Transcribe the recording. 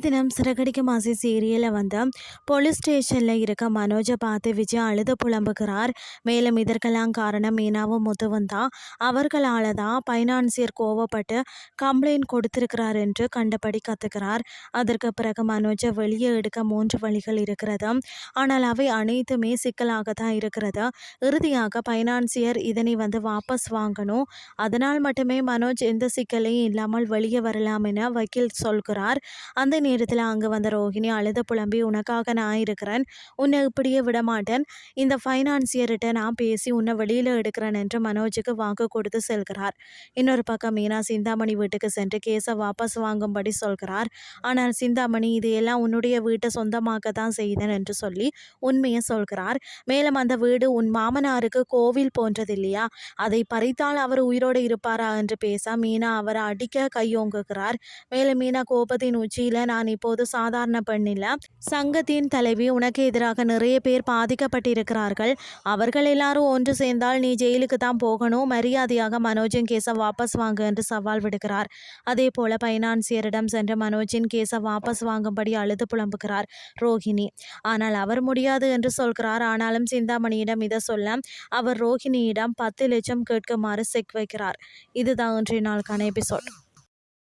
தினம் சிறகடிக்கும் ஆசை சீரியலில் வந்து போலீஸ் ஸ்டேஷனில் இருக்க மனோஜை பார்த்து விஜய் அழுது புலம்புகிறார். மேலும் இதற்கெல்லாம் காரணம் மீனாவும் முத்துவும் தான். அவர்களால் தான் பைனான்சியர் கோவப்பட்டு கம்ப்ளைண்ட் கொடுத்திருக்கிறார் என்று கண்டபடி கத்துக்கிறார். அதற்கு பிறகு மனோஜை வெளியே எடுக்க 3 வழிகள் இருக்கிறது. ஆனால் அவை அனைத்துமே சிக்கலாக தான் இருக்கிறது. இறுதியாக பைனான்சியர் இதனை வந்து வாபஸ் வாங்கணும். அதனால் மட்டுமே மனோஜ் எந்த சிக்கலையும் இல்லாமல் வெளியே வரலாம் என வக்கீல் சொல்கிறார். அந்த நேரத்தில் அங்கே வந்த ரோஹிணி அழுத புலம்பி, உனக்காக நான் இருக்கிறேன், உன்னை இப்படியே விடமாட்டேன், இந்த ஃபைனான்சியர்கிட்ட நான் பேசி உன்னை வெளியில் எடுக்கிறேன் என்று மனோஜுக்கு வாக்கு கொடுத்து செல்கிறார். இன்னொரு பக்கம் மீனா சிந்தாமணி வீட்டுக்கு சென்று கேஸை வாபஸ் வாங்கும்படி சொல்கிறார். ஆனால் சிந்தாமணி இதையெல்லாம் உன்னுடைய வீட்டை சொந்தமாக்க தான் செய்தேன் என்று சொல்லி உண்மையை சொல்கிறார். மேலும் அந்த வீடு உன் மாமனாருக்கு கோவில் போன்றது இல்லையா, அதை பறித்தால் அவர் உயிரோடு இருப்பாரா என்று பேச மீனா அவரை அடிக்க கையோங்குகிறார். மேலும் மீனா கோபத்தின் உச்சியில, நான் இப்போது சாதாரண பெண் இல்ல, சங்கத்தின் தலைவி, உனக்கு எதிராக நிறைய பேர் பாதிக்கப்பட்டிருக்கிறார்கள், அவர்கள் எல்லாரும் ஒன்று சேர்ந்தால் நீ ஜெயிலுக்கு தான் போகணும், மரியாதையாக மனோஜின் கேஸை வாபஸ் வாங்க என்று சவால் விடுகிறார். அதே போல பைனான்சியரிடம் சென்று மனோஜின் கேஸை வாபஸ் வாங்கும்படி அழுது புலம்புகிறார் ரோஹிணி. ஆனால் அவர் முடியாது என்று சொல்கிறார். ஆனாலும் சிந்தாமணியிடம் இதை சொல்ல அவர் ரோஹிணியிடம் 10 லட்சம் கேட்குமாறு செக் வைக்கிறார். இதுதான் இன்றைய நாளுக்கான எபிசோட்.